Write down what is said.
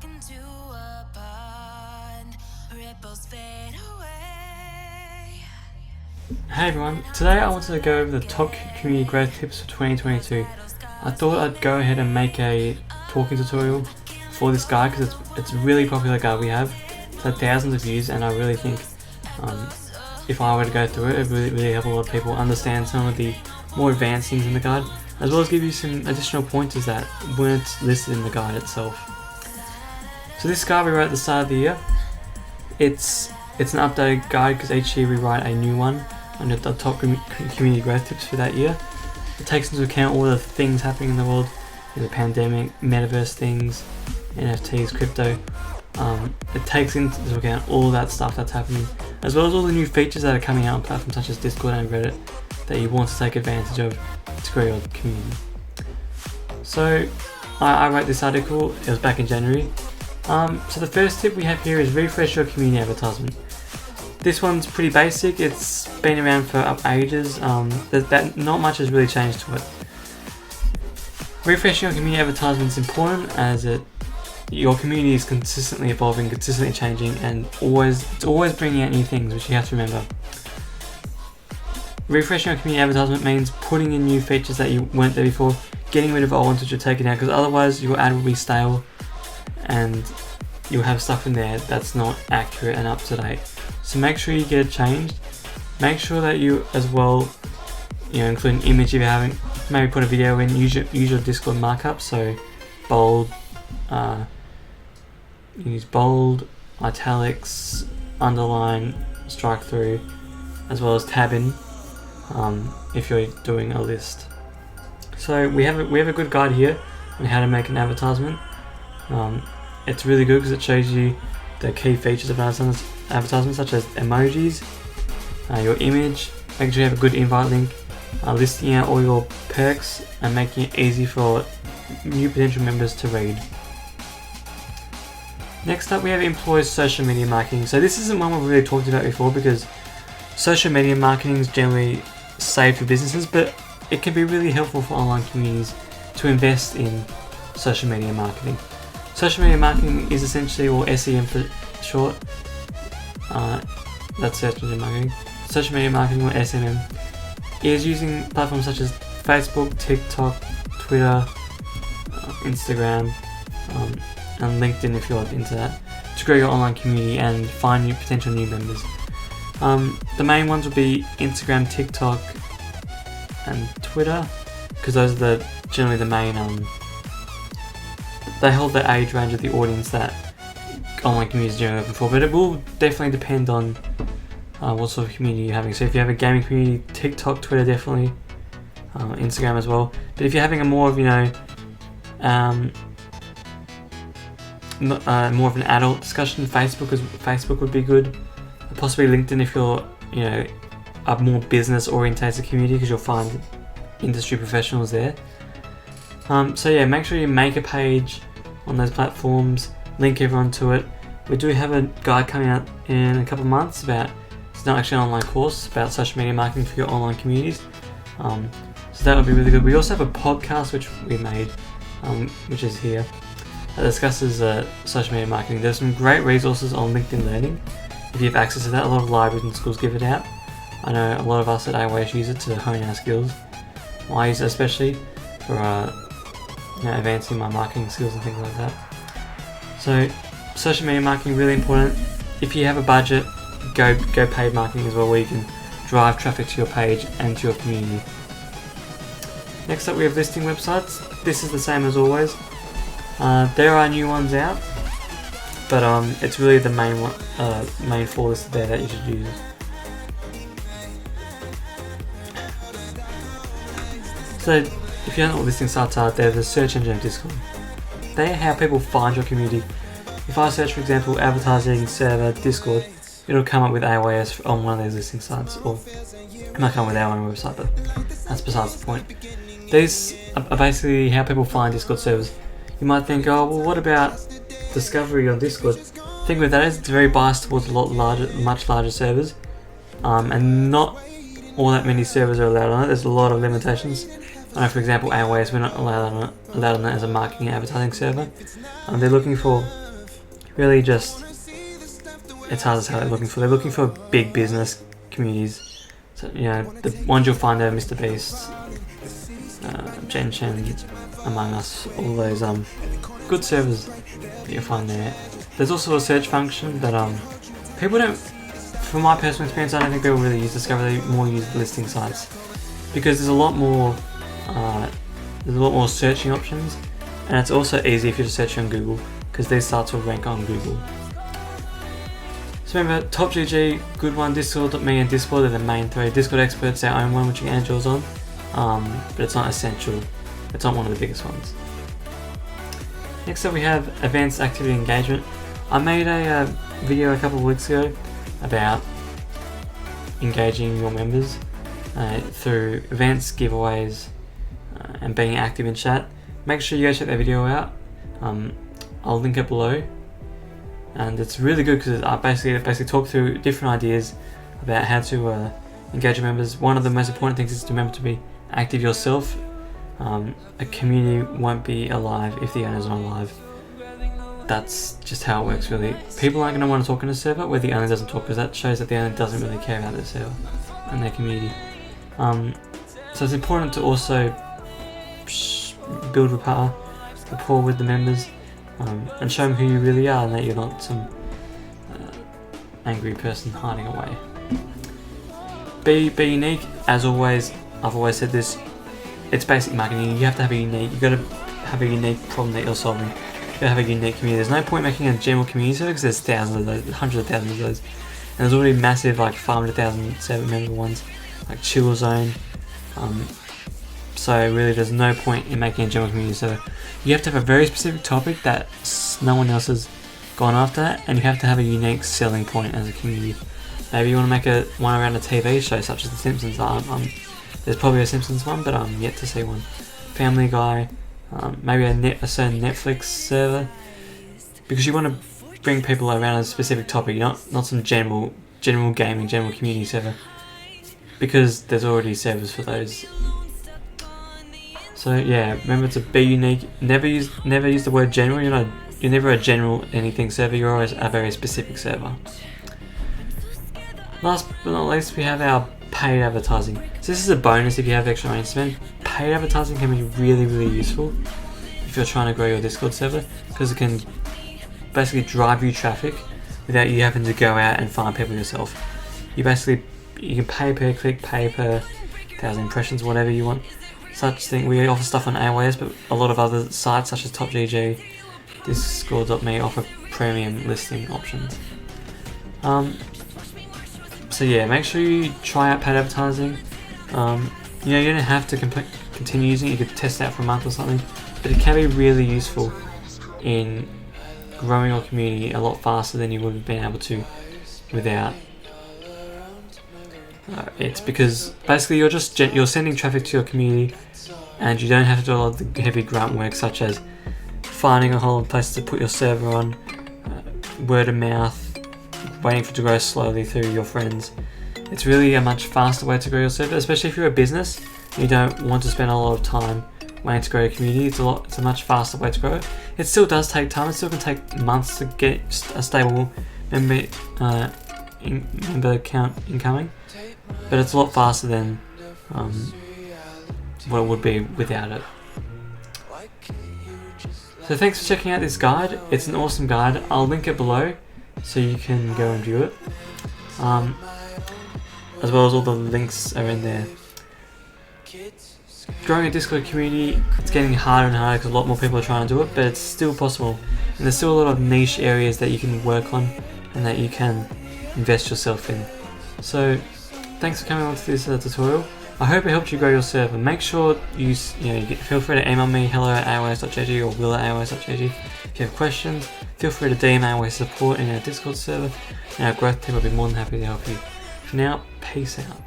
into a pond, ripples fade away. Hey everyone, today I wanted to go over the top community growth tips for 2022. I thought I'd go ahead and make a talking tutorial for this guide because it's a really popular guide we have. It's had thousands of views, and I really think if I were to go through it, it would really help a lot of people understand some of the more advanced things in the guide, as well as give you some additional pointers that weren't listed in the guide itself. So this guide we wrote at the start of the year. It's an updated guide because each year we write a new one under the top community growth tips for that year. It takes into account all the things happening in the world, the pandemic, metaverse things, NFTs, crypto. It takes into account all that stuff that's happening, as well as all the new features that are coming out on platforms such as Discord and Reddit that you want to take advantage of to grow your community. So I wrote this article, it was back in January. So the first tip we have here is refresh your community advertisement. This one's pretty basic, it's been around for ages, not much has really changed to it. Refreshing your community advertisement is important as your community is consistently evolving, consistently changing, and it's always bringing out new things, which you have to remember. Refreshing your community advertisement means putting in new features that you weren't there before, getting rid of old ones which are taken out, because otherwise your ad will be stale and you'll have stuff in there that's not accurate and up to date. So make sure you get it changed. Make sure that you as well, include an image if you haven't. Maybe put a video in. Use your Discord markup. So bold. You use bold, italics, underline, strike through, as well as tab in if you're doing a list. So we have a good guide here on how to make an advertisement. It's really good because it shows you the key features of advertisements such as emojis, your image, making sure you have a good invite link, listing out all your perks and making it easy for new potential members to read. Next up we have employ social media marketing. So this isn't one we've really talked about before because social media marketing is generally safe for businesses, but it can be really helpful for online communities to invest in social media marketing. Social media marketing is essentially, or SEM for short, that's search engine marketing. Social media marketing, or SMM, is using platforms such as Facebook, TikTok, Twitter, Instagram, and LinkedIn if you're into that, to grow your online community and find potential new members. The main ones would be Instagram, TikTok, and Twitter, because those are generally the main. They hold the age range of the audience that online communities are generally looking for, but it will definitely depend on what sort of community you're having. So if you have a gaming community, TikTok, Twitter definitely, Instagram as well. But if you're having a more of more of an adult discussion, Facebook would be good. Possibly LinkedIn if you're a more business orientated community, because you'll find industry professionals there. So yeah, make sure you make a page on those platforms, link everyone to it. We do have a guide coming out in a couple of months it's not actually an online course, about social media marketing for your online communities. So that would be really good. We also have a podcast which we made, which is here, that discusses social media marketing. There's some great resources on LinkedIn Learning. If you have access to that, a lot of libraries and schools give it out. I know a lot of us at AWS use it to hone our skills. I use it especially for advancing my marketing skills and things like that. So social media marketing, really important. If you have a budget, go paid marketing as well, where you can drive traffic to your page and to your community. Next up we have listing websites. This is the same as always. There are new ones out, but it's really the main four listed there that you should use. So if you don't know what listing sites are, they're the search engine of Discord. They are how people find your community. If I search, for example, advertising server Discord, it'll come up with AOS on one of these listing sites, or it might come with our own website, but that's besides the point. These are basically how people find Discord servers. You might think, oh, well, what about discovery on Discord? The thing with that is it's very biased towards much larger servers, and not all that many servers are allowed on it. There's a lot of limitations. I know, for example, AOS, we're not allowed on it as a marketing and advertising server. They're looking for really just, it's hard to say what they're looking for. They're looking for big business communities. So, you know, the ones you'll find are Mr. Beast, Gen Chen, Among Us, all those good servers that you'll find there. There's also a search function that people don't, from my personal experience, I don't think people really use Discover. They more use listing sites because there's a lot more searching options, and it's also easy if you just search on Google because these sites will rank on Google. So remember, TopGG, good one, Discord.me and Discord are the main three. Discord Expert's our own one which you can add yours on, but it's not essential. It's not one of the biggest ones. Next up we have Advanced Activity Engagement. I made a video a couple of weeks ago about engaging your members through events, giveaways, and being active in chat. Make sure you go check that video out. I'll link it below, and it's really good because I basically talk through different ideas about how to engage your members. One of the most important things is to remember to be active yourself. A community won't be alive if the owner's not alive. That's just how it works, really. People aren't going to want to talk in a server where the owner doesn't talk, because that shows that the owner doesn't really care about their server and their community. So it's important to also build rapport with the members, and show them who you really are and that you're not some angry person hiding away. Be unique, as always. I've always said this. It's basic marketing. You have to have a unique. You got to have a unique problem that you're solving. You gotta have a unique community. There's no point making a general community server because there's thousands of those, hundreds of thousands of those, and there's already massive like 500,000 server member ones like Chill Zone. So really, there's no point in making a general community server. You have to have a very specific topic that no one else has gone after, and you have to have a unique selling point as a community. Maybe you want to make one around a TV show such as The Simpsons. There's probably a Simpsons one, but I'm yet to see one. Family Guy. Maybe a certain Netflix server, because you want to bring people around a specific topic, not some general gaming, general community server, because there's already servers for those. So yeah, remember to be unique. Never use the word general. You're never a general anything server. You're always a very specific server. Last but not least, we have our paid advertising. So this is a bonus if you have extra money to spend. Paid advertising can be really useful if you're trying to grow your Discord server, because it can basically drive you traffic without you having to go out and find people yourself. You can pay per click, pay per 1,000 impressions, whatever you want. Such thing. We offer stuff on AOS, but a lot of other sites such as TopGG, Discord.me offer premium listing options. So yeah, make sure you try out paid advertising. You don't have to continue using it. You could test it out for a month or something, but it can be really useful in growing your community a lot faster than you would have been able to without it, because basically you're sending traffic to your community, and you don't have to do a lot of the heavy grunt work such as finding a whole place to put your server on, word of mouth, waiting for it to grow slowly through your friends. It's really a much faster way to grow your server, especially if you're a business and you don't want to spend a lot of time waiting to grow your community. It's a much faster way to grow it. It still does take time. It still can take months to get a stable member count incoming, but it's a lot faster than what it would be without it. So thanks for checking out this guide. It's an awesome guide. I'll link it below so you can go and view it. As well as all the links are in there. Growing a Discord community, it's getting harder and harder because a lot more people are trying to do it, but it's still possible. And there's still a lot of niche areas that you can work on and that you can invest yourself in. So thanks for coming on to this tutorial. I hope it helped you grow your server. Make sure you feel free to email me hello@aos.gg or will@aos.gg. If you have questions, feel free to DM AOS support in our Discord server, and our growth team will be more than happy to help you. For now, peace out.